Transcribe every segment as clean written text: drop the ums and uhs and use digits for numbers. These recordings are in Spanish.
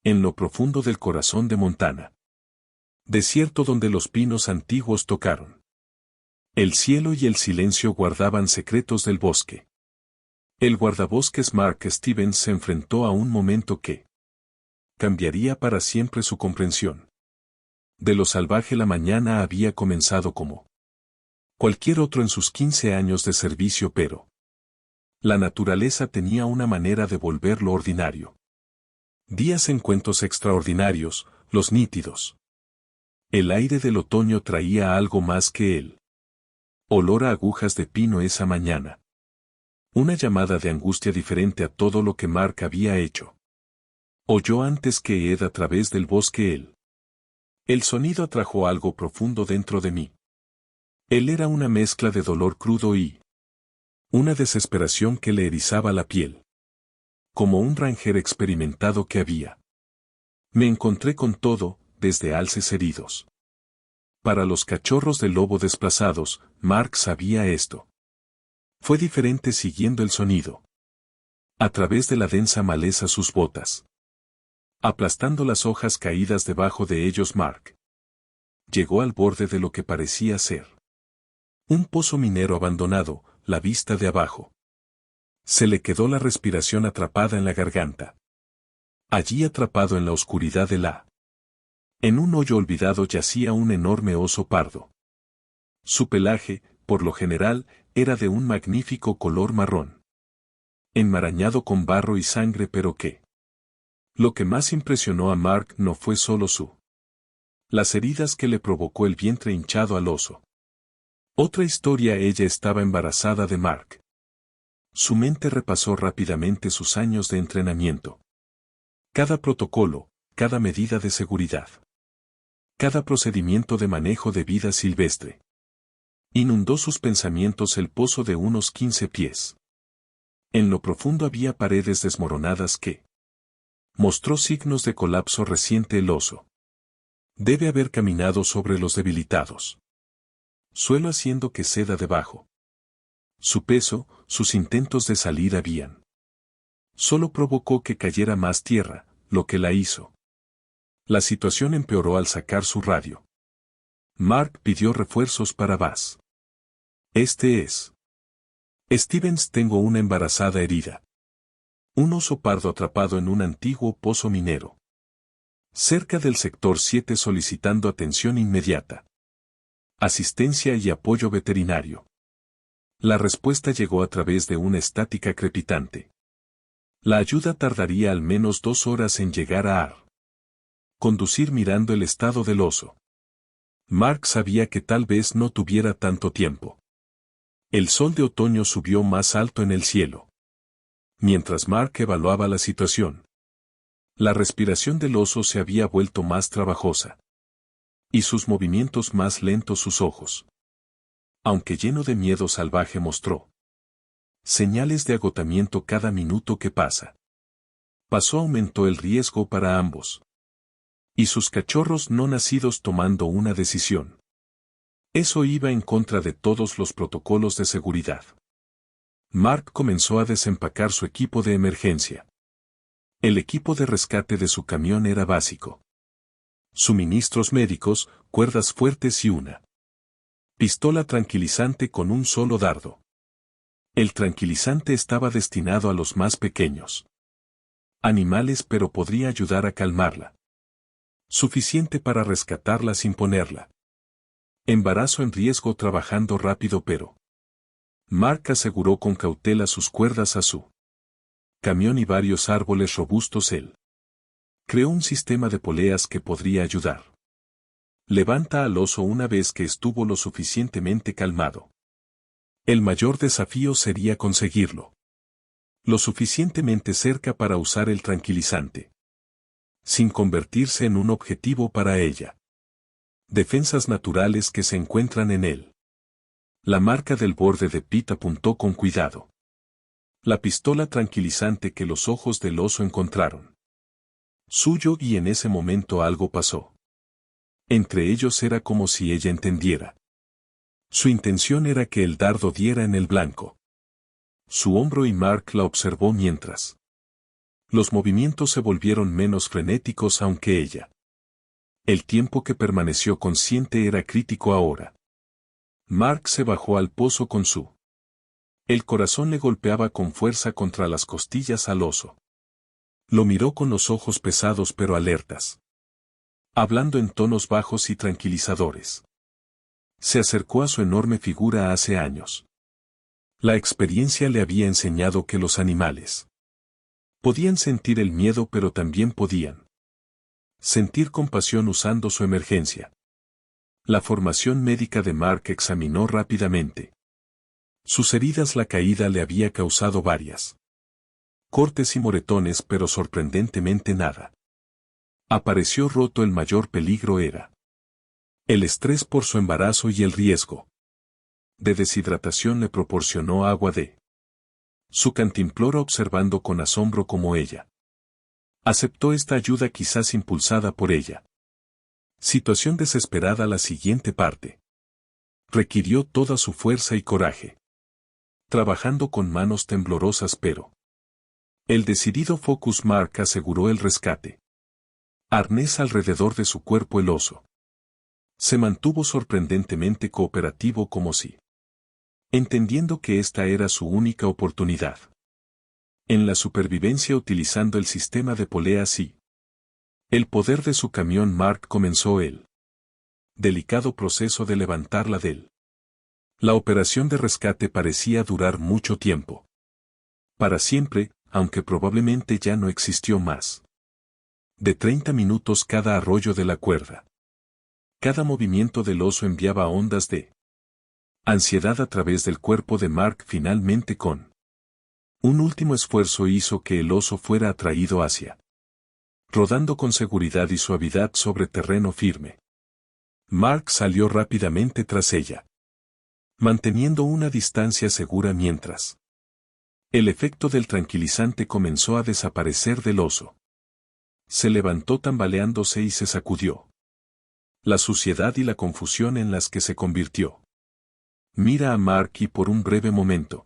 En lo profundo del corazón de Montana. Desierto donde los pinos antiguos tocaron. El cielo y el silencio guardaban secretos del bosque. El guardabosques Mark Stevens se enfrentó a un momento que cambiaría para siempre su comprensión. De lo salvaje la mañana había comenzado como cualquier otro en sus 15 años de servicio, pero la naturaleza tenía una manera de volverlo ordinario. Días en cuentos extraordinarios, los nítidos. El aire del otoño traía algo más que él. Olor a agujas de pino esa mañana. Una llamada de angustia diferente a todo lo que Mark había hecho. Oyó antes que Ed a través del bosque él. El sonido atrajo algo profundo dentro de mí. Él era una mezcla de dolor crudo y una desesperación que le erizaba la piel. Como un ranger experimentado que había. Me encontré con todo, desde alces heridos. Para los cachorros de lobo desplazados, Mark sabía esto. Fue diferente siguiendo el sonido. A través de la densa maleza sus botas. Aplastando las hojas caídas debajo de ellos Mark. Llegó al borde de lo que parecía ser un pozo minero abandonado, la vista de abajo. Se le quedó la respiración atrapada en la garganta. Allí atrapado en la oscuridad de la. En un hoyo olvidado yacía un enorme oso pardo. Su pelaje, por lo general, era de un magnífico color marrón. Enmarañado con barro y sangre, pero ¿qué? Lo que más impresionó a Mark no fue solo las heridas que le provocó el vientre hinchado al oso. Otra historia: ella estaba embarazada de Mark. Su mente repasó rápidamente sus años de entrenamiento. Cada protocolo, cada medida de seguridad. Cada procedimiento de manejo de vida silvestre. Inundó sus pensamientos el pozo de unos 15 pies. En lo profundo había paredes desmoronadas que mostró signos de colapso reciente el oso. Debe haber caminado sobre los debilitados. Suelo haciendo que ceda debajo. Su peso, sus intentos de salir habían. Solo provocó que cayera más tierra, lo que la hizo. La situación empeoró al sacar su radio. Mark pidió refuerzos para Bass. Este es. Stevens, tengo una embarazada herida. Un oso pardo atrapado en un antiguo pozo minero. Cerca del sector 7 solicitando atención inmediata. Asistencia y apoyo veterinario. La respuesta llegó a través de una estática crepitante. La ayuda tardaría al menos 2 horas en llegar a AR. Conducir mirando el estado del oso. Mark sabía que tal vez no tuviera tanto tiempo. El sol de otoño subió más alto en el cielo. Mientras Mark evaluaba la situación, la respiración del oso se había vuelto más trabajosa. Y sus movimientos más lentos. Sus ojos, aunque lleno de miedo salvaje, mostró señales de agotamiento cada minuto que pasa. Aumentó el riesgo para ambos. Y sus cachorros no nacidos tomando una decisión. Eso iba en contra de todos los protocolos de seguridad. Mark comenzó a desempacar su equipo de emergencia. El equipo de rescate de su camión era básico. Suministros médicos, cuerdas fuertes y una pistola tranquilizante con un solo dardo. El tranquilizante estaba destinado a los más pequeños animales, pero podría ayudar a calmarla. Suficiente para rescatarla sin ponerla. Embarazo en riesgo, trabajando rápido, pero Mark aseguró con cautela sus cuerdas a su camión y varios árboles robustos. Él creó un sistema de poleas que podría ayudar. Levanta al oso una vez que estuvo lo suficientemente calmado. El mayor desafío sería conseguirlo lo suficientemente cerca para usar el tranquilizante, sin convertirse en un objetivo para ella. Defensas naturales que se encuentran en él. La marca del borde de Pete apuntó con cuidado. La pistola tranquilizante que los ojos del oso encontraron. Suyo, y en ese momento algo pasó. Entre ellos era como si ella entendiera. Su intención era que el dardo diera en el blanco. Su hombro, y Mark la observó mientras Los movimientos se volvieron menos frenéticos aunque ella. El tiempo que permaneció consciente era crítico ahora. Mark se bajó al pozo con su. El corazón le golpeaba con fuerza contra las costillas al oso. Lo miró con los ojos pesados pero alertas. Hablando en tonos bajos y tranquilizadores. Se acercó a su enorme figura hace años. La experiencia le había enseñado que los animales podían sentir el miedo pero también podían sentir compasión usando su emergencia. La formación médica de Mark examinó rápidamente. Sus heridas, la caída le había causado varias cortes y moretones, pero sorprendentemente nada apareció roto. El mayor peligro era el estrés por su embarazo y el riesgo de deshidratación. Le proporcionó agua de su cantimplora, observando con asombro cómo ella aceptó esta ayuda, quizás impulsada por ella. Situación desesperada. La siguiente parte requirió toda su fuerza y coraje. Trabajando con manos temblorosas pero el decidido focus, Mark aseguró el rescate. Arnés alrededor de su cuerpo. El oso se mantuvo sorprendentemente cooperativo, como si entendiendo que esta era su única oportunidad en la supervivencia, utilizando el sistema de poleas y el poder de su camión. Mark comenzó el delicado proceso de levantarla del. La operación de rescate parecía durar mucho tiempo. Para siempre, aunque probablemente ya no existió más. De 30 minutos cada arroyo de la cuerda. Cada movimiento del oso enviaba ondas de ansiedad a través del cuerpo de Mark. Finalmente, con un último esfuerzo, hizo que el oso fuera atraído hacia, rodando con seguridad y suavidad sobre terreno firme. Mark salió rápidamente tras ella, manteniendo una distancia segura mientras el efecto del tranquilizante comenzó a desaparecer del oso. Se levantó tambaleándose y se sacudió la suciedad y la confusión en las que se convirtió. Mira a Mark y por un breve momento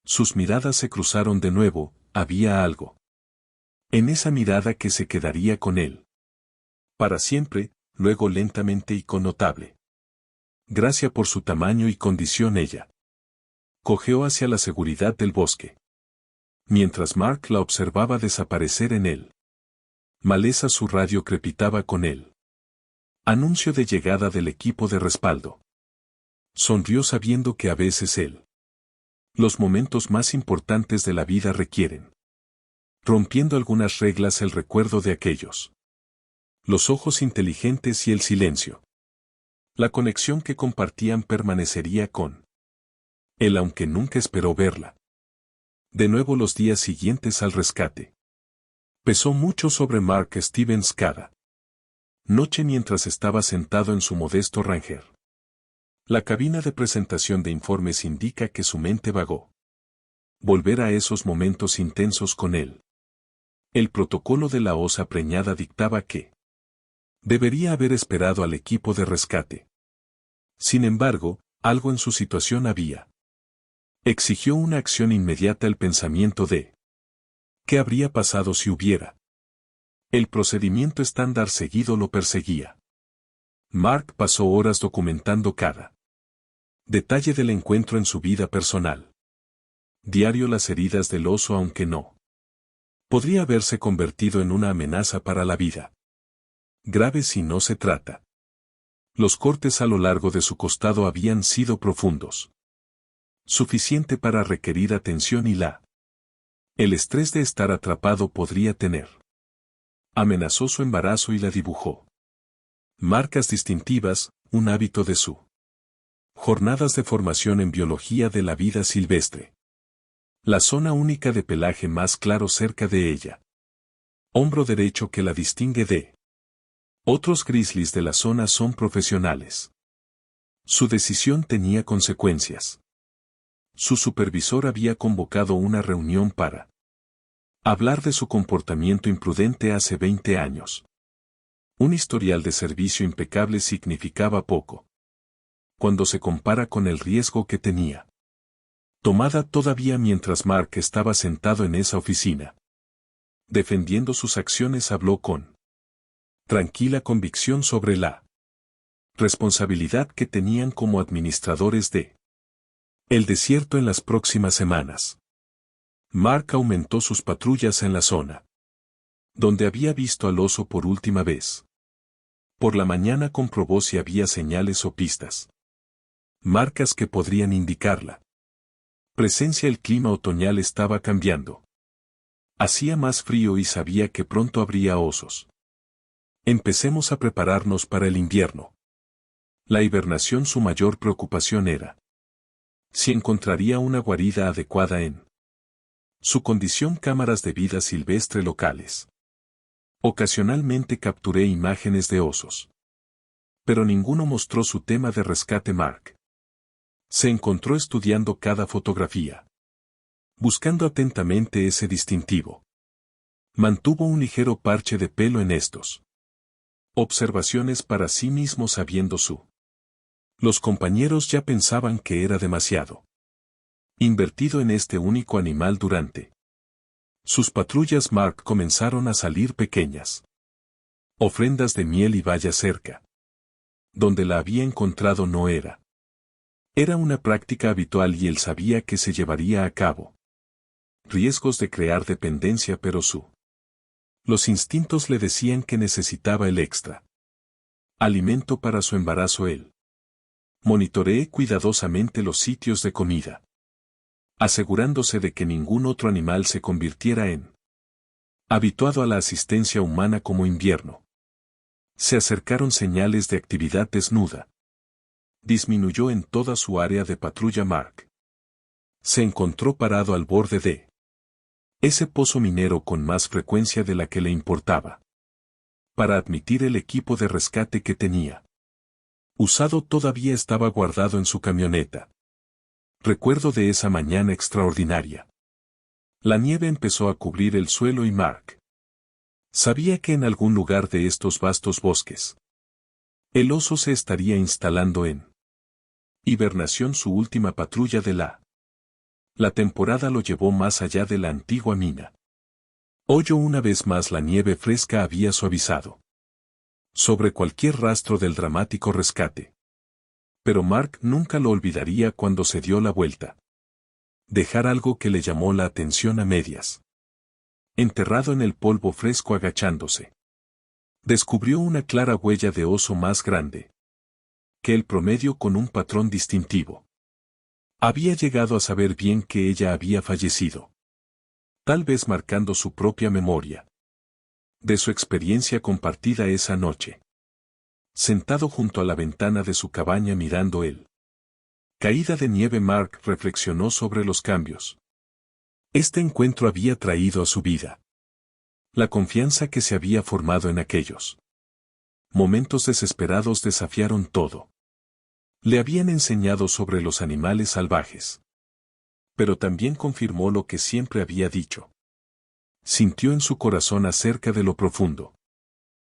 sus miradas se cruzaron de nuevo. Había algo en esa mirada que se quedaría con él para siempre. Luego, lentamente y con notable gracia por su tamaño y condición, ella cojeó hacia la seguridad del bosque. Mientras Mark la observaba desaparecer en él maleza, su radio crepitaba con él anuncio de llegada del equipo de respaldo. Sonrió sabiendo que a veces los momentos más importantes de la vida requieren, rompiendo algunas reglas, el recuerdo de aquellos, los ojos inteligentes y el silencio. La conexión que compartían permanecería con él aunque nunca esperó verla. De nuevo los días siguientes al rescate. Pesó mucho sobre Mark Stevens cada noche mientras estaba sentado en su modesto Ranger. La cabina de presentación de informes indica que su mente vagó. Volver a esos momentos intensos con él. El protocolo de la osa preñada dictaba que debería haber esperado al equipo de rescate. Sin embargo, algo en su situación había. Exigió una acción inmediata. El pensamiento de ¿qué habría pasado si hubiera? El procedimiento estándar seguido lo perseguía. Mark pasó horas documentando cada detalle del encuentro en su vida personal. Diario las heridas del oso, aunque no podría haberse convertido en una amenaza para la vida. Grave si no se trata. Los cortes a lo largo de su costado habían sido profundos. Suficiente para requerir atención y el estrés de estar atrapado podría tener. Amenazó su embarazo y la dibujó. Marcas distintivas, un hábito de su jornadas de formación en biología de la vida silvestre. La zona única de pelaje más claro cerca de ella. Hombro derecho que la distingue de otros grizzlies de la zona son profesionales. Su decisión tenía consecuencias. Su supervisor había convocado una reunión para hablar de su comportamiento imprudente hace 20 años. Un historial de servicio impecable significaba poco cuando se compara con el riesgo que tenía tomada todavía mientras Mark estaba sentado en esa oficina. Defendiendo sus acciones, habló con tranquila convicción sobre la responsabilidad que tenían como administradores de el desierto en las próximas semanas. Mark aumentó sus patrullas en la zona donde había visto al oso por última vez. Por la mañana comprobó si había señales o pistas, marcas que podrían indicarla presencia. El clima otoñal estaba cambiando. Hacía más frío y sabía que pronto habría osos. Empecemos a prepararnos para el invierno. La hibernación, su mayor preocupación era si encontraría una guarida adecuada en su condición. Cámaras de vida silvestre locales. Ocasionalmente capturé imágenes de osos, pero ninguno mostró su tema de rescate. Mark se encontró estudiando cada fotografía, buscando atentamente ese distintivo. Mantuvo un ligero parche de pelo en estos observaciones para sí mismo, sabiendo su. Los compañeros ya pensaban que era demasiado invertido en este único animal. Durante sus patrullas, Mark comenzaron a salir pequeñas ofrendas de miel y bayas cerca donde la había encontrado. No era una práctica habitual y él sabía que se llevaría a cabo riesgos de crear dependencia, pero los instintos le decían que necesitaba el extra alimento para su embarazo. Él monitoreé cuidadosamente los sitios de comida, asegurándose de que ningún otro animal se convirtiera en habituado a la asistencia humana. Como invierno se acercaron señales de actividad desnuda, disminuyó en toda su área de patrulla. Mark se encontró parado al borde de ese pozo minero con más frecuencia de la que le importaba para admitir el equipo de rescate que tenía usado. Todavía estaba guardado en su camioneta. Recuerdo de esa mañana extraordinaria. La nieve empezó a cubrir el suelo y Mark sabía que en algún lugar de estos vastos bosques el oso se estaría instalando en hibernación. Su última patrulla de la temporada lo llevó más allá de la antigua mina. Oyó una vez más la nieve fresca había suavizado sobre cualquier rastro del dramático rescate. Pero Mark nunca lo olvidaría cuando se dio la vuelta. Dejar algo que le llamó la atención a medias. Enterrado en el polvo fresco, agachándose, descubrió una clara huella de oso más grande que el promedio, con un patrón distintivo. Había llegado a saber bien que ella había fallecido, tal vez marcando su propia memoria de su experiencia compartida esa noche. Sentado junto a la ventana de su cabaña mirando el caída de nieve, Mark reflexionó sobre los cambios este encuentro había traído a su vida. La confianza que se había formado en aquellos momentos desesperados desafiaron todo. Le habían enseñado sobre los animales salvajes, pero también confirmó lo que siempre había dicho. Sintió en su corazón acerca de lo profundo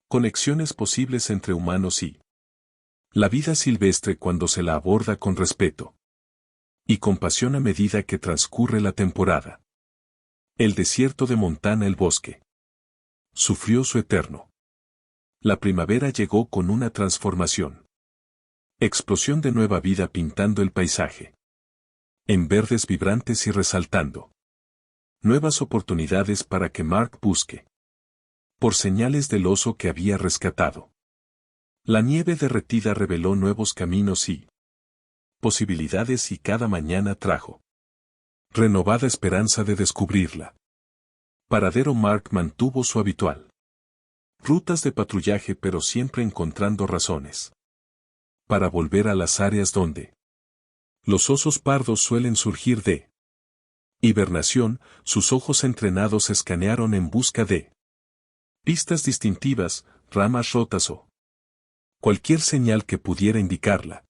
conexiones posibles entre humanos y la vida silvestre cuando se la aborda con respeto y compasión a medida que transcurre la temporada. El desierto de Montana, el bosque, sufrió su eterno. La primavera llegó con una transformación. Explosión de nueva vida pintando el paisaje en verdes vibrantes y resaltando nuevas oportunidades para que Mark busque por señales del oso que había rescatado. La nieve derretida reveló nuevos caminos y posibilidades, y cada mañana trajo renovada esperanza de descubrirla. Paradero. Mark mantuvo su habitual rutas de patrullaje, pero siempre encontrando razones para volver a las áreas donde los osos pardos suelen surgir de hibernación. Sus ojos entrenados escanearon en busca de pistas distintivas, ramas rotas o cualquier señal que pudiera indicarla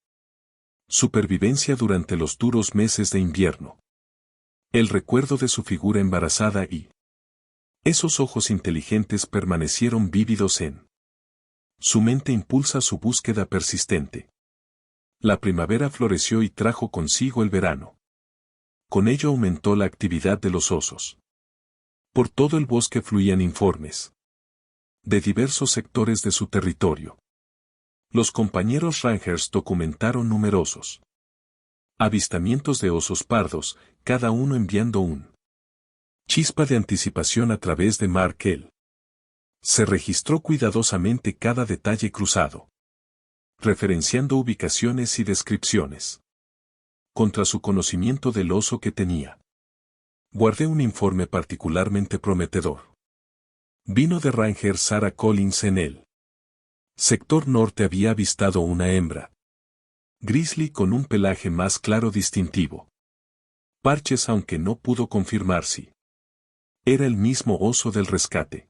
supervivencia durante los duros meses de invierno. El recuerdo de su figura embarazada y esos ojos inteligentes permanecieron vívidos en su mente. Impulsa su búsqueda persistente. La primavera floreció y trajo consigo el verano. Con ello aumentó la actividad de los osos. Por todo el bosque fluían informes de diversos sectores de su territorio. Los compañeros Rangers documentaron numerosos avistamientos de osos pardos, cada uno enviando un chispa de anticipación a través de Markel. Se registró cuidadosamente cada detalle cruzado, referenciando ubicaciones y descripciones. Contra su conocimiento del oso que tenía, guardé un informe particularmente prometedor. Vino de Ranger Sarah Collins en el sector norte había avistado una hembra grizzly con un pelaje más claro distintivo. Parches aunque no pudo confirmar si era el mismo oso del rescate.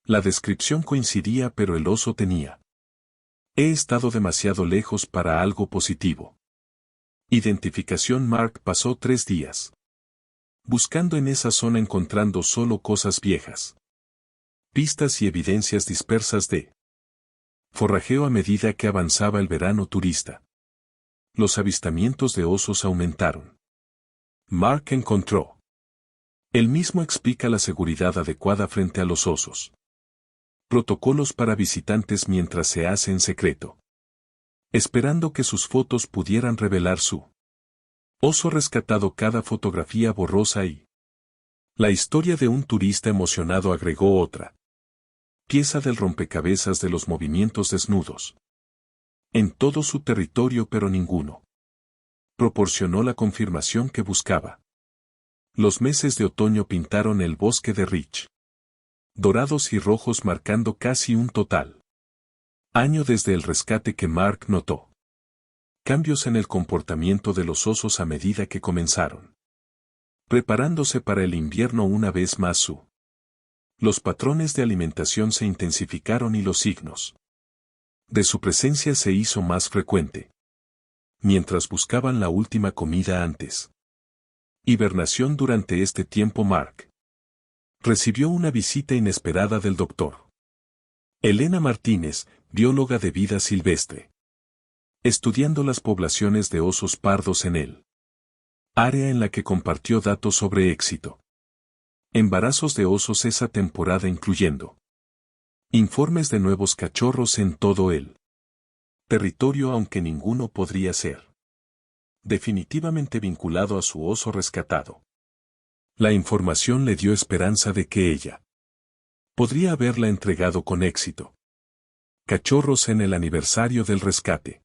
La descripción coincidía pero el oso tenía. He estado demasiado lejos para algo positivo. Identificación. Mark pasó 3 días buscando en esa zona encontrando solo cosas viejas. Pistas y evidencias dispersas de forrajeo a medida que avanzaba el verano turista. Los avistamientos de osos aumentaron. Mark encontró. Él mismo explica la seguridad adecuada frente a los osos. Protocolos para visitantes mientras se hace en secreto. Esperando que sus fotos pudieran revelar su oso rescatado. Cada fotografía borrosa y la historia de un turista emocionado agregó otra pieza del rompecabezas de los movimientos desnudos en todo su territorio, pero ninguno proporcionó la confirmación que buscaba. Los meses de otoño pintaron el bosque de Rich dorados y rojos, marcando casi un total año desde el rescate que Mark notó cambios en el comportamiento de los osos a medida que comenzaron preparándose para el invierno. Una vez más los patrones de alimentación se intensificaron y los signos de su presencia se hizo más frecuente. Mientras buscaban la última comida antes hibernación. Durante este tiempo Mark recibió una visita inesperada del Dr. Elena Martínez, bióloga de vida silvestre, estudiando las poblaciones de osos pardos en el área en la que compartió datos sobre éxito. Embarazos de osos esa temporada, incluyendo informes de nuevos cachorros en todo el territorio, aunque ninguno podría ser definitivamente vinculado a su oso rescatado. La información le dio esperanza de que ella podría haberla entregado con éxito. Cachorros en el aniversario del rescate.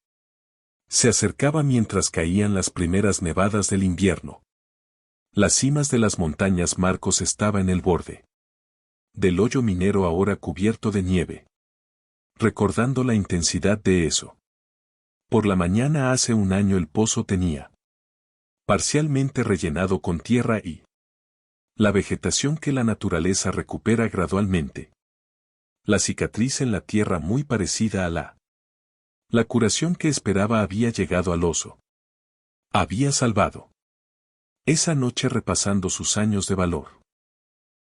Se acercaba mientras caían las primeras nevadas del invierno. Las cimas de las montañas. Marcos estaba en el borde del hoyo minero, ahora cubierto de nieve, recordando la intensidad de eso. Por la mañana hace un año el pozo tenía parcialmente rellenado con tierra y la vegetación que la naturaleza recupera gradualmente. La cicatriz en la tierra muy parecida a la curación que esperaba había llegado al oso. Había salvado. Esa noche, repasando sus años de valor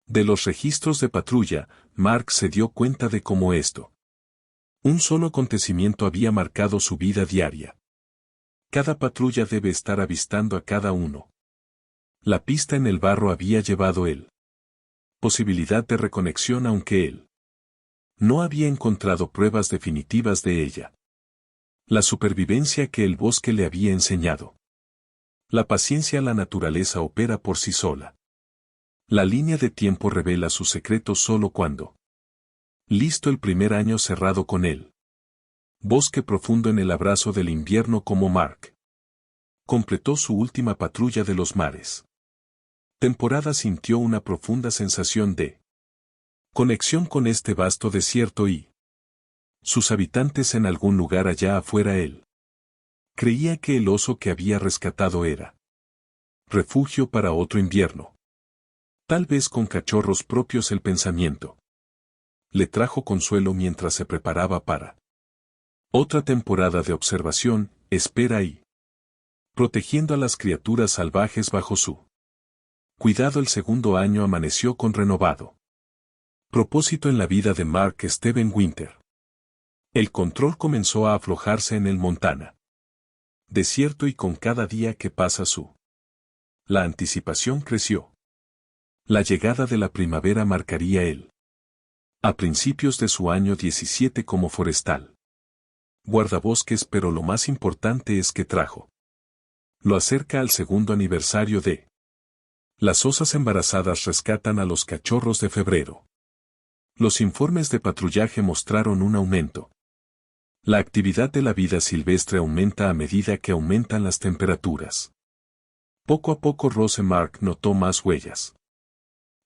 de los registros de patrulla, Mark se dio cuenta de cómo un solo acontecimiento había marcado su vida diaria. Cada patrulla debe estar avistando a cada uno. La pista en el barro había llevado él posibilidad de reconexión, aunque él no había encontrado pruebas definitivas de ella. La supervivencia que el bosque le había enseñado. La paciencia. La naturaleza opera por sí sola. La línea de tiempo revela sus secretos solo cuando listo el primer año cerrado con él. Bosque profundo en el abrazo del invierno. Como Mark completó su última patrulla de los mares. Temporada, sintió una profunda sensación de conexión con este vasto desierto y sus habitantes en algún lugar allá afuera. Él creía que el oso que había rescatado era refugio para otro invierno. Tal vez con cachorros propios. El pensamiento le trajo consuelo mientras se preparaba para otra temporada de observación, espera y protegiendo a las criaturas salvajes bajo su cuidado. El segundo año amaneció con renovado propósito en la vida de Mark Steven Winter. El control comenzó a aflojarse en el Montana desierto, y con cada día que pasa la anticipación creció. La llegada de la primavera marcaría él. A principios de su año 17 como forestal. Guardabosques, pero lo más importante es que trajo. Lo acerca al segundo aniversario de. Las osas embarazadas rescatan a los cachorros de febrero. Los informes de patrullaje mostraron un aumento. La actividad de la vida silvestre aumenta a medida que aumentan las temperaturas. Poco a poco Rosemark notó más huellas.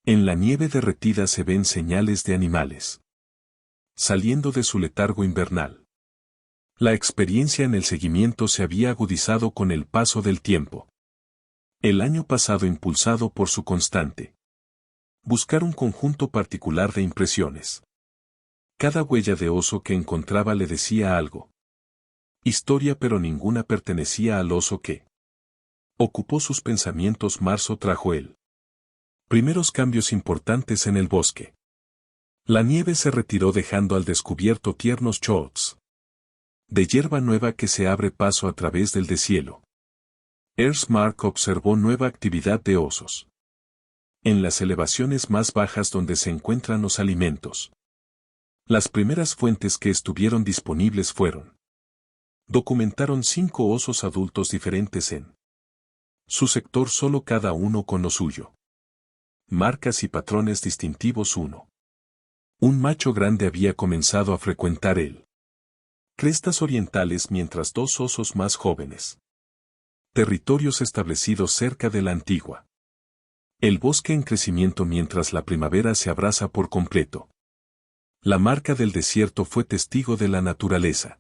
En la nieve derretida se ven señales de animales saliendo de su letargo invernal. La experiencia en el seguimiento se había agudizado con el paso del tiempo. El año pasado impulsado por su constante buscar un conjunto particular de impresiones. Cada huella de oso que encontraba le decía algo. Historia, pero ninguna pertenecía al oso que ocupó sus pensamientos. Marzo trajo él. Primeros cambios importantes en el bosque. La nieve se retiró dejando al descubierto tiernos shorts de hierba nueva que se abre paso a través del deshielo. Earthmark observó nueva actividad de osos. En las elevaciones más bajas donde se encuentran los alimentos. Las primeras fuentes que estuvieron disponibles fueron. Documentaron 5 osos adultos diferentes en su sector, solo cada uno con lo suyo. Marcas y patrones distintivos. 1. Un macho grande había comenzado a frecuentar el crestas orientales, mientras 2 osos más jóvenes. Territorios establecidos cerca de la antigua. El bosque en crecimiento mientras la primavera se abraza por completo. La marca del desierto fue testigo de la naturaleza.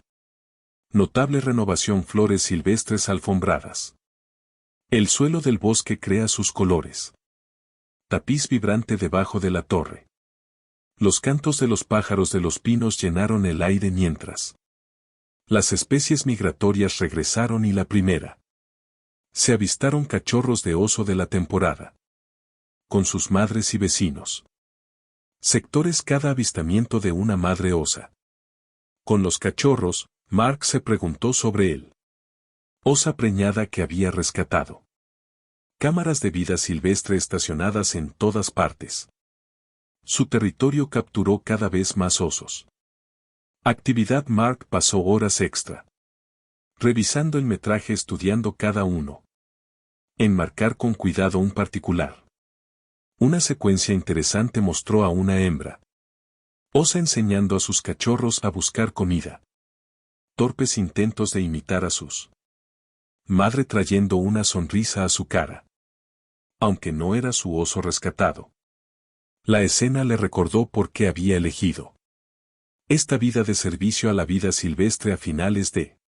Notable renovación, flores silvestres alfombradas. El suelo del bosque crea sus colores. Tapiz vibrante debajo de la torre. Los cantos de los pájaros de los pinos llenaron el aire mientras las especies migratorias regresaron y la primera. Se avistaron cachorros de oso de la temporada. Con sus madres y vecinos. Sectores, cada avistamiento de una madre osa. Con los cachorros, Mark se preguntó sobre él. Osa preñada que había rescatado. Cámaras de vida silvestre estacionadas en todas partes. Su territorio capturó cada vez más osos. Actividad. Mark pasó horas extra. Revisando el metraje, estudiando cada uno. Enmarcar con cuidado un particular. Una secuencia interesante mostró a una hembra osa enseñando a sus cachorros a buscar comida. Torpes intentos de imitar a sus madre trayendo una sonrisa a su cara. Aunque no era su oso rescatado. La escena le recordó por qué había elegido esta vida de servicio a la vida silvestre a finales de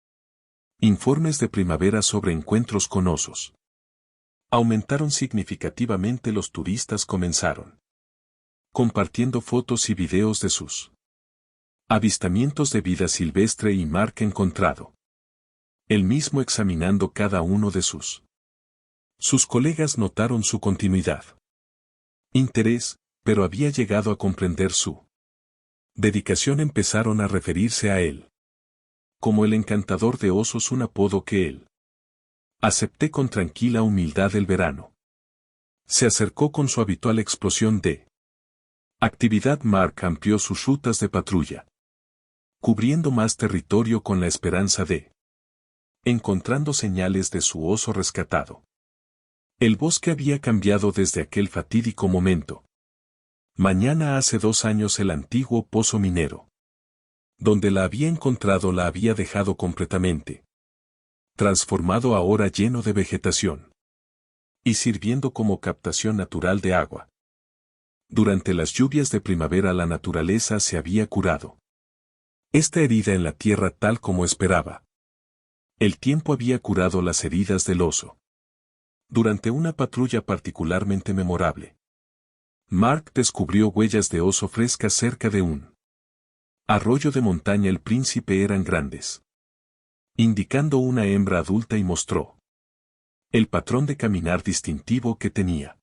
informes de primavera sobre encuentros con osos. Aumentaron significativamente. Los turistas comenzaron compartiendo fotos y videos de sus avistamientos de vida silvestre y Mark encontrado. Él mismo examinando cada uno de sus colegas notaron su continuidad. Interés, pero había llegado a comprender su dedicación. Empezaron a referirse a él como el encantador de osos, un apodo que él acepté con tranquila humildad. El verano se acercó con su habitual explosión de actividad. Mark amplió sus rutas de patrulla, cubriendo más territorio con la esperanza de encontrando señales de su oso rescatado. El bosque había cambiado desde aquel fatídico momento. Mañana hace 2 años el antiguo pozo minero. Donde la había encontrado la había dejado completamente transformado, ahora lleno de vegetación. Y sirviendo como captación natural de agua. Durante las lluvias de primavera la naturaleza se había curado esta herida en la tierra tal como esperaba. El tiempo había curado las heridas del oso. Durante una patrulla particularmente memorable, Mark descubrió huellas de oso frescas cerca de un arroyo de montaña. El príncipe eran grandes, indicando una hembra adulta, y mostró el patrón de caminar distintivo que tenía.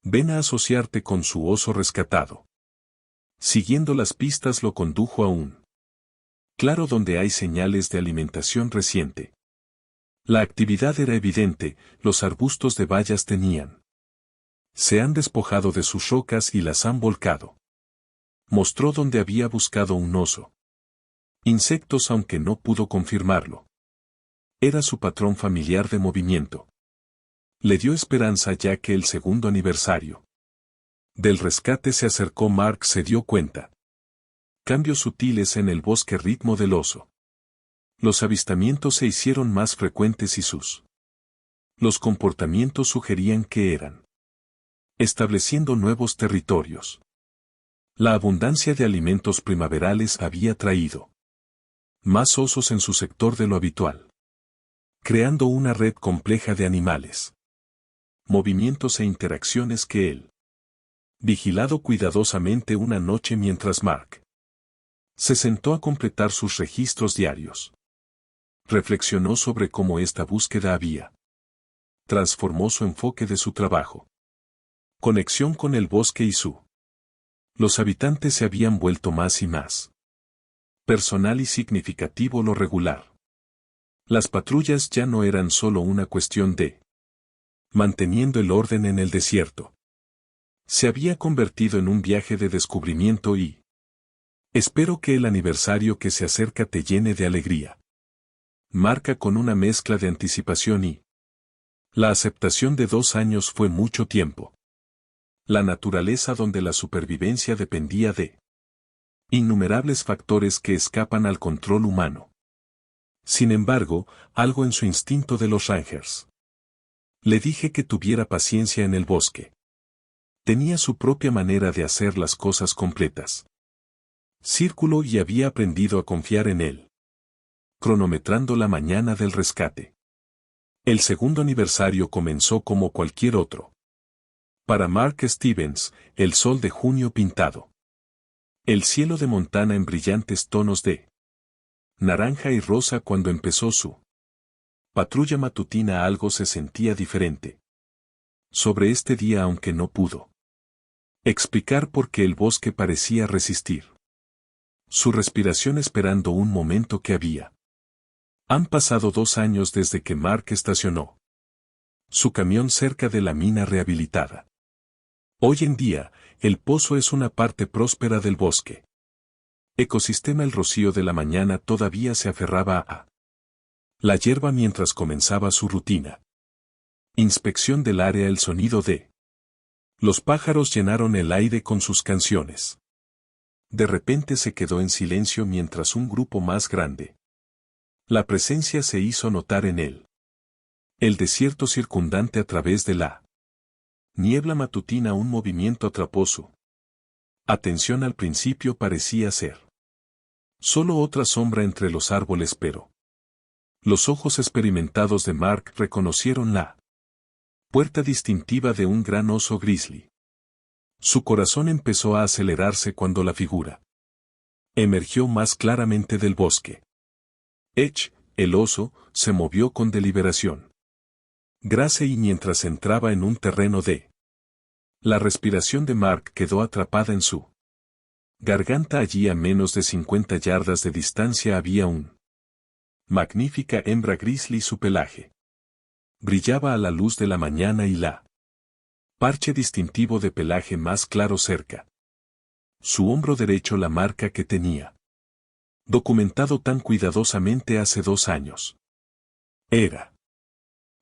Ven a asociarte con su oso rescatado. Siguiendo las pistas lo condujo a un claro donde hay señales de alimentación reciente. La actividad era evidente, los arbustos de bayas tenían Se han despojado de sus rocas y las han volcado. Mostró donde había buscado un oso. Insectos, aunque no pudo confirmarlo. Era su patrón familiar de movimiento. Le dio esperanza ya que el segundo aniversario del rescate se acercó. Mark se dio cuenta. Cambios sutiles en el bosque ritmo del oso. Los avistamientos se hicieron más frecuentes y los comportamientos sugerían que eran estableciendo nuevos territorios. La abundancia de alimentos primaverales había traído más osos en su sector de lo habitual, creando una red compleja de animales, movimientos e interacciones que él vigilado cuidadosamente una noche mientras Mark se sentó a completar sus registros diarios. Reflexionó sobre cómo esta búsqueda había transformó su enfoque de su trabajo. Conexión con el bosque y los habitantes se habían vuelto más y más personal y significativo lo regular. Las patrullas ya no eran solo una cuestión de manteniendo el orden en el desierto. Se había convertido en un viaje de descubrimiento y espero que el aniversario que se acerca te llene de alegría. Marca con una mezcla de anticipación y la aceptación de 2 años fue mucho tiempo. La naturaleza donde la supervivencia dependía de innumerables factores que escapan al control humano. Sin embargo, algo en su instinto de los Rangers le dije que tuviera paciencia en el bosque. Tenía su propia manera de hacer las cosas completas. Círculo y había aprendido a confiar en él. Cronometrando la mañana del rescate. El segundo aniversario comenzó como cualquier otro. Para Mark Stevens, el sol de junio pintado. El cielo de Montana en brillantes tonos de naranja y rosa. Cuando empezó su patrulla matutina algo se sentía diferente sobre este día, aunque no pudo explicar por qué el bosque parecía resistir su respiración esperando un momento que había. Han pasado 2 años desde que Mark estacionó su camión cerca de la mina rehabilitada. Hoy en día, el pozo es una parte próspera del bosque. Ecosistema. El rocío de la mañana todavía se aferraba a la hierba mientras comenzaba su rutina. Inspección del área. El sonido de los pájaros llenaron el aire con sus canciones. De repente se quedó en silencio mientras un grupo más grande. La presencia se hizo notar en él. El desierto circundante a través de la niebla matutina. Un movimiento atrapó su atención. Al principio parecía ser solo otra sombra entre los árboles, pero los ojos experimentados de Mark reconocieron la puerta distintiva de un gran oso grizzly. Su corazón empezó a acelerarse cuando la figura emergió más claramente del bosque. Edge, el oso, se movió con deliberación. Grace y mientras entraba en un terreno de la respiración de Mark quedó atrapada en su garganta. Allí a menos de 50 yardas de distancia había un magnífica hembra grizzly. Su pelaje brillaba a la luz de la mañana y la parche distintivo de pelaje más claro cerca. Su hombro derecho, la marca que tenía documentado tan cuidadosamente hace 2 años. Era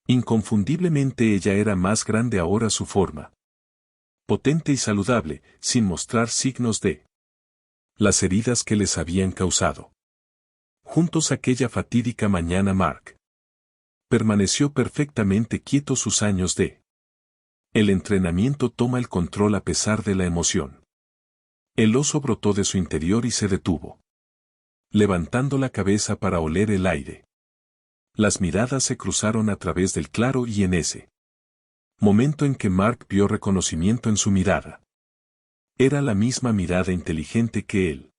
inconfundiblemente ella. Era más grande ahora, su forma potente y saludable, sin mostrar signos de las heridas que les habían causado. Juntos aquella fatídica mañana Mark permaneció perfectamente quieto. Sus años de el entrenamiento toma el control a pesar de la emoción. El oso brotó de su interior y se detuvo, levantando la cabeza para oler el aire. Las miradas se cruzaron a través del claro y en ese momento en que Mark vio reconocimiento en su mirada. Era la misma mirada inteligente que él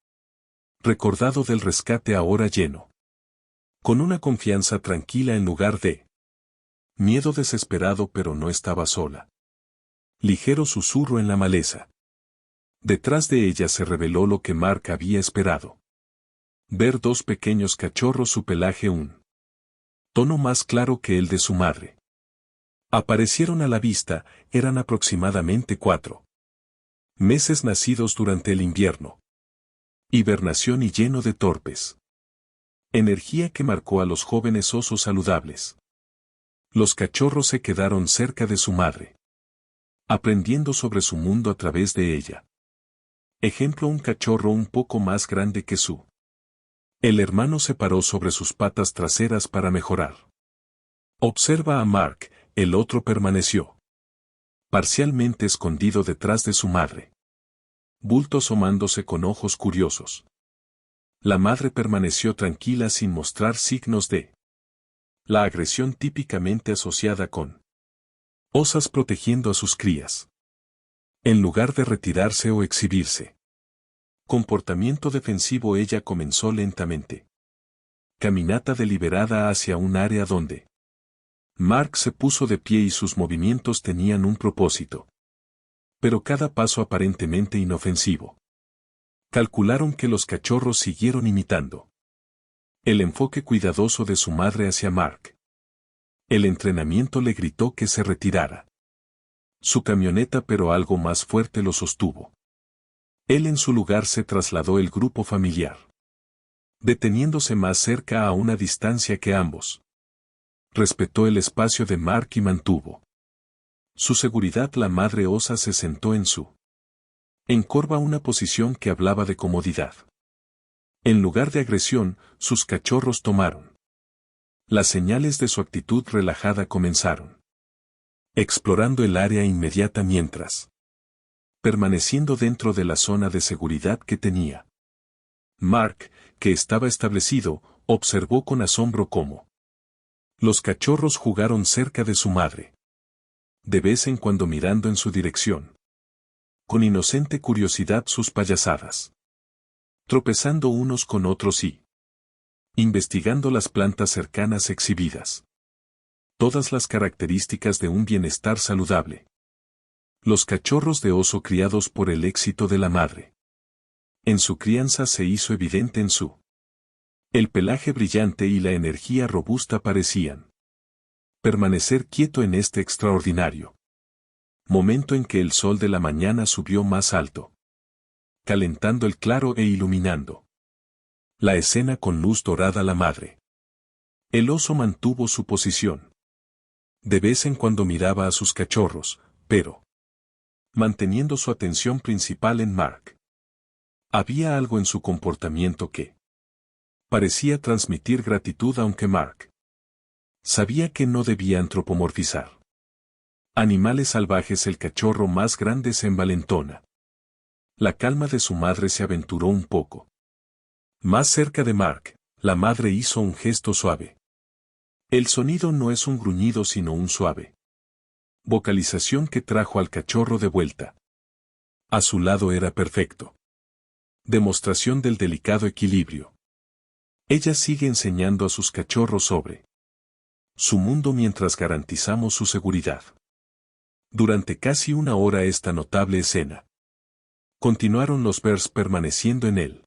recordado del rescate, ahora lleno con una confianza tranquila en lugar de miedo desesperado. Pero no estaba sola. Ligero susurro en la maleza. Detrás de ella se reveló lo que Mark había esperado. Ver 2 pequeños cachorros, su pelaje un tono más claro que el de su madre. Aparecieron a la vista, eran aproximadamente 4 meses nacidos durante el invierno. Hibernación y lleno de torpes. Energía que marcó a los jóvenes osos saludables. Los cachorros se quedaron cerca de su madre, aprendiendo sobre su mundo a través de ella. Ejemplo: un cachorro un poco más grande que su. El hermano se paró sobre sus patas traseras para mejorar. Observa a Mark, el otro permaneció parcialmente escondido detrás de su madre. Bulto asomándose con ojos curiosos. La madre permaneció tranquila sin mostrar signos de la agresión típicamente asociada con osas protegiendo a sus crías. En lugar de retirarse o exhibirse. Comportamiento defensivo, ella comenzó lentamente. Caminata deliberada hacia un área donde Mark se puso de pie y sus movimientos tenían un propósito. Pero cada paso aparentemente inofensivo. Calcularon que los cachorros siguieron imitando el enfoque cuidadoso de su madre hacia Mark. El entrenamiento le gritó que se retirara su camioneta, pero algo más fuerte lo sostuvo. Él en su lugar se trasladó el grupo familiar, deteniéndose más cerca a una distancia que ambos. Respetó el espacio de Mark y mantuvo su seguridad. La madre osa se sentó en su encorva, una posición que hablaba de comodidad. En lugar de agresión, sus cachorros tomaron las señales de su actitud relajada. Comenzaron explorando el área inmediata mientras permaneciendo dentro de la zona de seguridad que tenía. Mark, que estaba establecido, observó con asombro cómo los cachorros jugaron cerca de su madre, de vez en cuando mirando en su dirección. Con inocente curiosidad sus payasadas. Tropezando unos con otros y investigando las plantas cercanas exhibidas. Todas las características de un bienestar saludable. Los cachorros de oso criados por el éxito de la madre. En su crianza se hizo evidente en su el pelaje brillante y la energía robusta parecían permanecer quieto en este extraordinario momento en que el sol de la mañana subió más alto, calentando el claro e iluminando la escena con luz dorada. La madre. El oso mantuvo su posición. De vez en cuando miraba a sus cachorros, pero manteniendo su atención principal en Mark. Había algo en su comportamiento que parecía transmitir gratitud, aunque Mark sabía que no debía antropomorfizar animales salvajes. El cachorro más grande se envalentona. La calma de su madre se aventuró un poco más cerca de Mark. La madre hizo un gesto suave. El sonido no es un gruñido sino un suave vocalización que trajo al cachorro de vuelta. A su lado era perfecto. Demostración del delicado equilibrio. Ella sigue enseñando a sus cachorros sobre su mundo mientras garantizamos su seguridad. Durante casi una hora esta notable escena. Continuaron los Bears permaneciendo en él.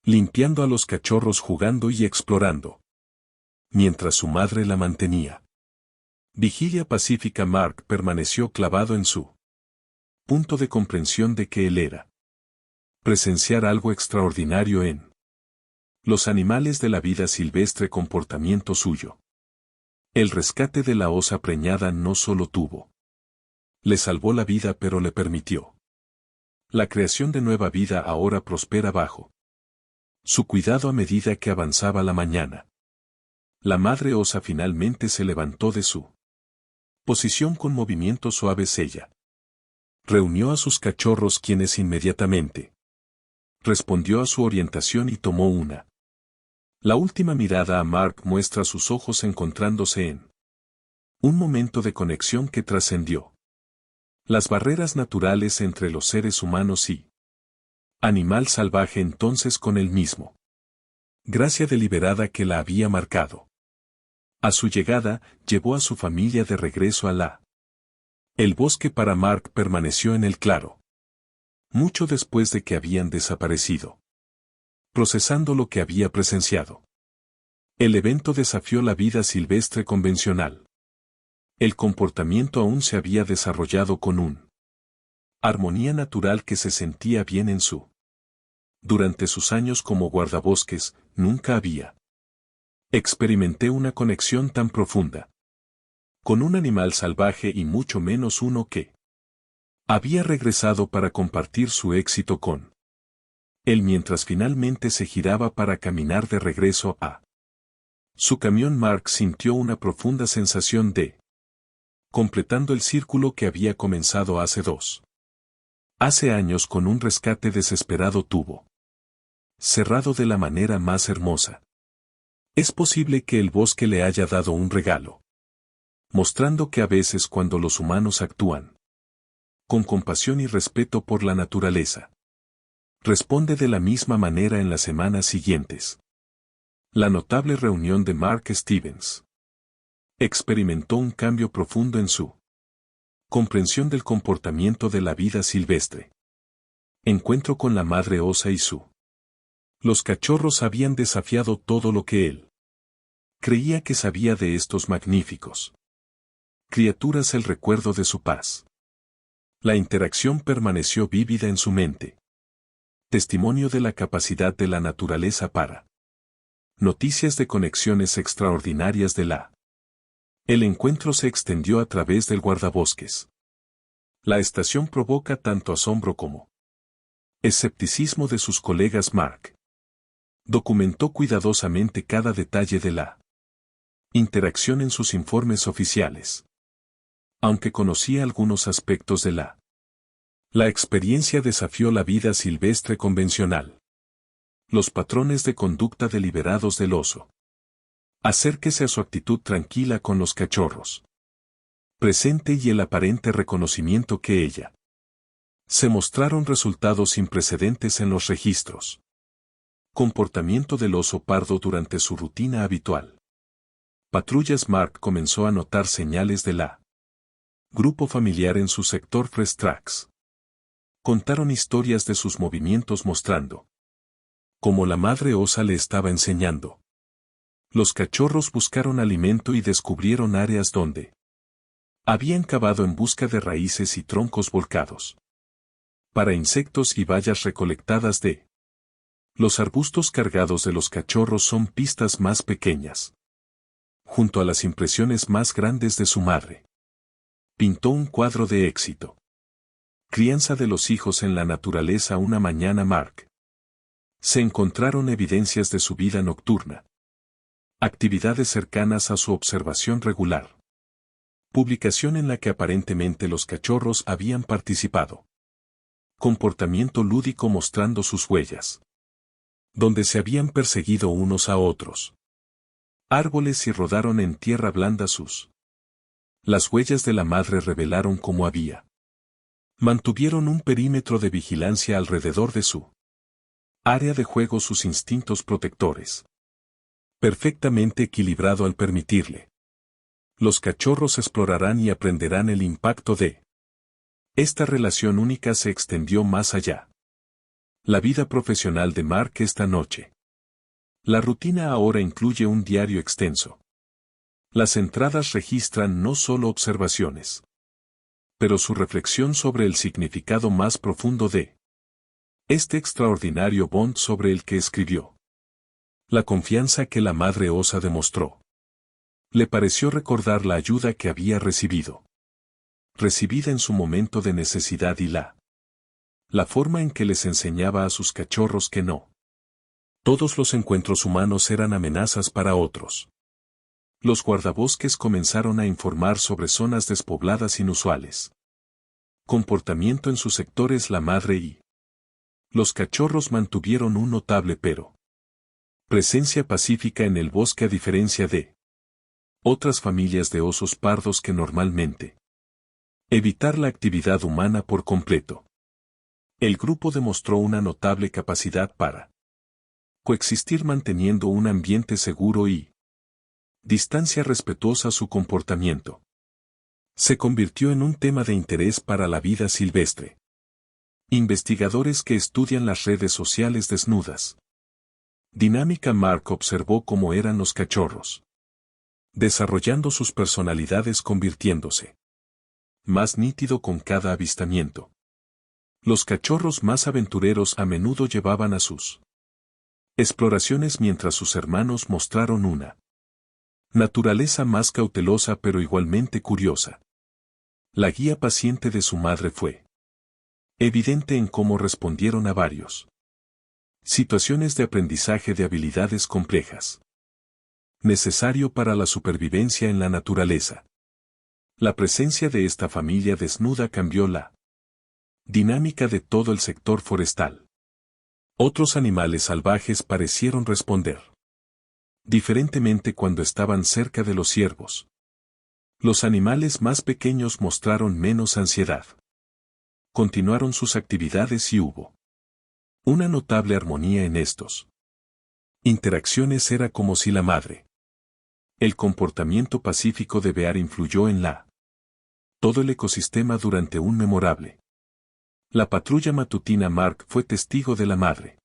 Limpiando a los cachorros, jugando y explorando. Mientras su madre la mantenía. Vigilia pacífica. Mark permaneció clavado en su punto de comprensión de que él era presenciar algo extraordinario en los animales de la vida silvestre. Comportamiento suyo. El rescate de la osa preñada no solo le salvó la vida, pero le permitió la creación de nueva vida. Ahora prospera bajo su cuidado a medida que avanzaba la mañana. La madre osa finalmente se levantó de su posición con movimientos suaves. Ella reunió a sus cachorros, quienes inmediatamente respondió a su orientación y tomó una. La última mirada a Mark muestra sus ojos encontrándose en un momento de conexión que trascendió las barreras naturales entre los seres humanos y animal salvaje. Entonces, con el mismo gracia deliberada que la había marcado a su llegada, llevó a su familia de regreso a el bosque. Para Mark permaneció en el claro mucho después de que habían desaparecido, procesando lo que había presenciado. El evento desafió la vida silvestre convencional. El comportamiento aún se había desarrollado con una armonía natural que se sentía bien en su. Durante sus años como guardabosques, nunca había. Experimenté una conexión tan profunda con un animal salvaje y mucho menos uno que había regresado para compartir su éxito con él mientras finalmente se giraba para caminar de regreso a su camión. Mark sintió una profunda sensación de completando el círculo que había comenzado hace años con un rescate desesperado tuvo cerrado de la manera más hermosa. Es posible que el bosque le haya dado un regalo, mostrando que a veces cuando los humanos actúan con compasión y respeto por la naturaleza, responde de la misma manera en las semanas siguientes. La notable reunión de Mark Stevens experimentó un cambio profundo en su comprensión del comportamiento de la vida silvestre. Encuentro con la madre osa y su. Los cachorros habían desafiado todo lo que él creía que sabía de estos magníficos criaturas, el recuerdo de su paz. La interacción permaneció vívida en su mente. Testimonio de la capacidad de la naturaleza para noticias de conexiones extraordinarias de la. El encuentro se extendió a través del guardabosques. La estación provoca tanto asombro como escepticismo de sus colegas. Mark documentó cuidadosamente cada detalle de la interacción en sus informes oficiales. Aunque conocía algunos aspectos de la experiencia desafió la vida silvestre convencional. Los patrones de conducta deliberados del oso. Acérquese a su actitud tranquila con los cachorros. Presente y el aparente reconocimiento que ella. Se mostraron resultados sin precedentes en los registros. Comportamiento del oso pardo durante su rutina habitual. Patrullas. Mark comenzó a notar señales de la grupo familiar en su sector. Fresh Tracks contaron historias de sus movimientos mostrando cómo la madre osa le estaba enseñando. Los cachorros buscaron alimento y descubrieron áreas donde habían cavado en busca de raíces y troncos volcados para insectos y bayas recolectadas de los arbustos cargados de los cachorros. Son pistas más pequeñas. Junto a las impresiones más grandes de su madre, pintó un cuadro de éxito. Crianza de los hijos en la naturaleza. Una mañana Mark se encontraron evidencias de su vida nocturna. Actividades cercanas a su observación regular. Publicación en la que aparentemente los cachorros habían participado. Comportamiento lúdico mostrando sus huellas. Donde se habían perseguido unos a otros. Árboles y rodaron en tierra blanda sus. Las huellas de la madre revelaron cómo había. Mantuvieron un perímetro de vigilancia alrededor de su área de juego. Sus instintos protectores. Perfectamente equilibrado al permitirle. Los cachorros explorarán y aprenderán el impacto de esta relación única. Se extendió más allá. La vida profesional de Mark esta noche. La rutina ahora incluye un diario extenso. Las entradas registran no solo observaciones, pero su reflexión sobre el significado más profundo de este extraordinario bond sobre el que escribió. La confianza que la madre osa demostró. Le pareció recordar la ayuda que había recibido. Recibida en su momento de necesidad y la forma en que les enseñaba a sus cachorros que no todos los encuentros humanos eran amenazas para otros. Los guardabosques comenzaron a informar sobre zonas despobladas inusuales. Comportamiento en sus sectores. La madre y los cachorros mantuvieron un notable pero presencia pacífica en el bosque a diferencia de otras familias de osos pardos que normalmente evitar la actividad humana por completo. El grupo demostró una notable capacidad para coexistir manteniendo un ambiente seguro y distancia respetuosa. Su comportamiento se convirtió en un tema de interés para la vida silvestre. Investigadores que estudian las redes sociales desnudas. Dinámica. Mark observó cómo eran los cachorros. desarrollando sus personalidades, convirtiéndose más nítido con cada avistamiento. Los cachorros más aventureros a menudo llevaban a sus exploraciones, mientras sus hermanos mostraron una naturaleza más cautelosa pero igualmente curiosa. La guía paciente de su madre fue evidente en cómo respondieron a varios situaciones de aprendizaje de habilidades complejas, necesario para la supervivencia en la naturaleza. La presencia de esta familia desnuda cambió la dinámica de todo el sector forestal. Otros animales salvajes parecieron responder diferentemente cuando estaban cerca de los ciervos. Los animales más pequeños mostraron menos ansiedad. Continuaron sus actividades y hubo una notable armonía en estos interacciones. Era como si la madre. El comportamiento pacífico de Bear influyó en todo el ecosistema durante un memorable. La patrulla matutina. Mark fue testigo de la madre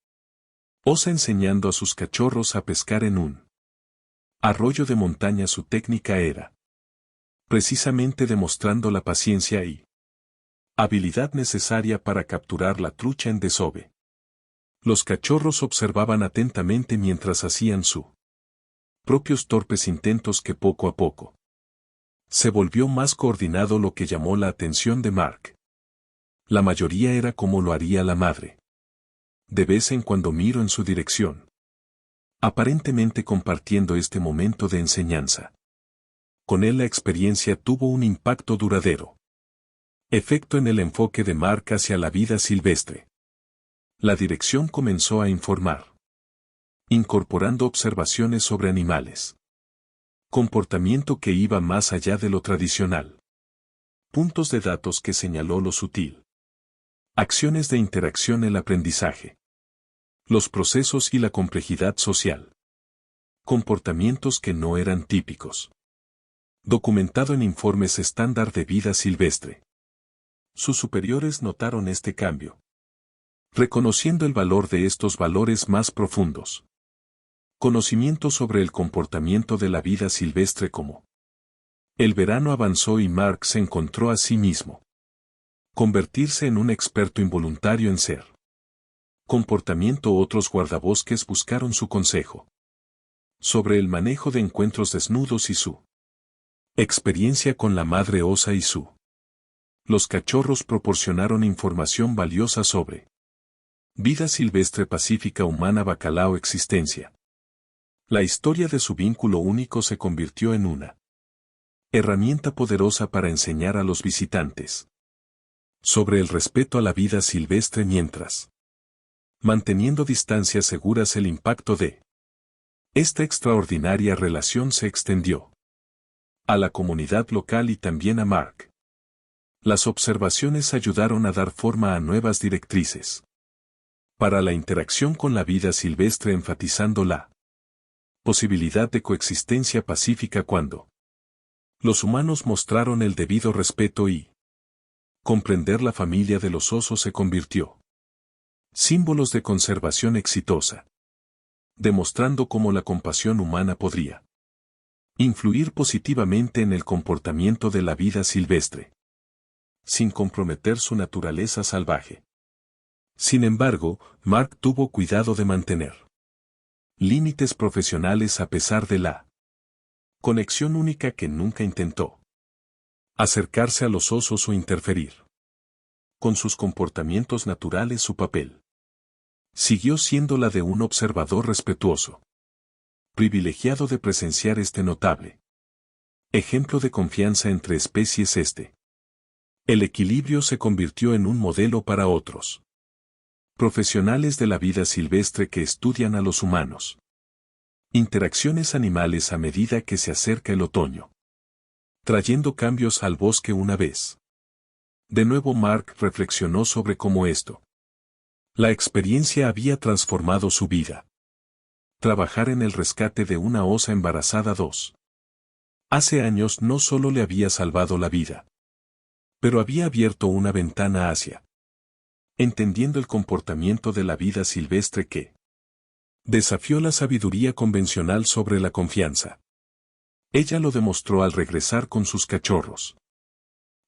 osa enseñando a sus cachorros a pescar en un arroyo de montaña. Su técnica era precisamente demostrando la paciencia y habilidad necesaria para capturar la trucha en desove. Los cachorros observaban atentamente mientras hacían sus propios torpes intentos, que poco a poco se volvió más coordinado, lo que llamó la atención de Mark. La mayoría era como lo haría la madre. De vez en cuando miró en su dirección, aparentemente compartiendo este momento de enseñanza. Con él la experiencia tuvo un impacto duradero. Efecto en el enfoque de Mark hacia la vida silvestre. La dirección comenzó a informar, incorporando observaciones sobre animales. Comportamiento que iba más allá de lo tradicional. Puntos de datos que señaló lo sutil. Acciones de interacción, el aprendizaje. Los procesos y la complejidad social. Comportamientos que no eran típicos. Documentado en informes estándar de vida silvestre. Sus superiores notaron este cambio, reconociendo el valor de estos valores más profundos. Conocimiento sobre el comportamiento de la vida silvestre. Como el verano avanzó y Mark se encontró a sí mismo convertirse en un experto involuntario en ser comportamiento. Otros guardabosques buscaron su consejo sobre el manejo de encuentros desnudos y su experiencia con la madre osa y los cachorros proporcionaron información valiosa sobre vida silvestre pacífica humana. Bacalao existencia. La historia de su vínculo único se convirtió en una herramienta poderosa para enseñar a los visitantes sobre el respeto a la vida silvestre, mientras manteniendo distancias seguras. El impacto de esta extraordinaria relación se extendió a la comunidad local y también a Mark. Las observaciones ayudaron a dar forma a nuevas directrices para la interacción con la vida silvestre, enfatizando la posibilidad de coexistencia pacífica cuando los humanos mostraron el debido respeto y comprender la familia de los osos se convirtió símbolos de conservación exitosa, demostrando cómo la compasión humana podría influir positivamente en el comportamiento de la vida silvestre, sin comprometer su naturaleza salvaje. Sin embargo, Mark tuvo cuidado de mantener límites profesionales a pesar de la conexión única, que nunca intentó acercarse a los osos o interferir con sus comportamientos naturales. Su papel siguió siendo la de un observador respetuoso, privilegiado de presenciar este notable ejemplo de confianza entre especies. El equilibrio se convirtió en un modelo para otros profesionales de la vida silvestre que estudian a los humanos. Interacciones animales a medida que se acerca el otoño, trayendo cambios al bosque. Una vez de nuevo, Mark reflexionó sobre cómo la experiencia había transformado su vida. Trabajar en el rescate de una osa embarazada hace años no solo le había salvado la vida, pero había abierto una ventana hacia entendiendo el comportamiento de la vida silvestre que desafió la sabiduría convencional sobre la confianza. Ella lo demostró al regresar con sus cachorros.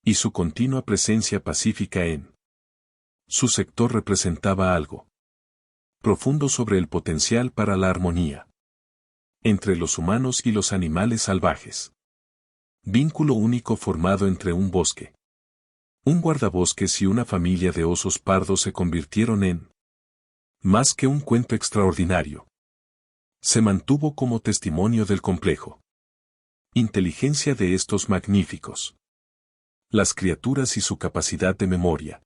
Y su continua presencia pacífica en su sector representaba algo profundo sobre el potencial para la armonía entre los humanos y los animales salvajes. Vínculo único formado entre un bosque, un guardabosques y una familia de osos pardos se convirtieron en más que un cuento extraordinario. Se mantuvo como testimonio del complejo inteligencia de estos magníficos las criaturas y su capacidad de memoria,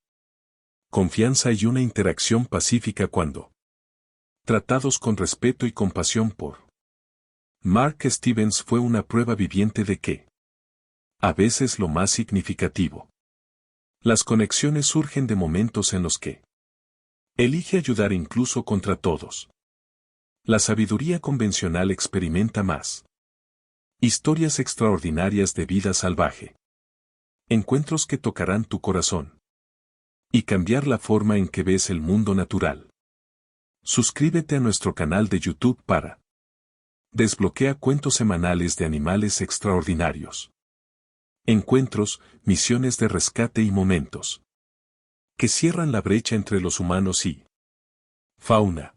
confianza y una interacción pacífica cuando tratados con respeto y compasión por Mark Stevens fue una prueba viviente de que a veces lo más significativo. Las conexiones surgen de momentos en los que elige ayudar incluso contra todos. La sabiduría convencional experimenta más historias extraordinarias de vida salvaje. Encuentros que tocarán tu corazón y cambiar la forma en que ves el mundo natural. Suscríbete a nuestro canal de YouTube para desbloquea cuentos semanales de animales extraordinarios. Encuentros, misiones de rescate y momentos que cierran la brecha entre los humanos y fauna.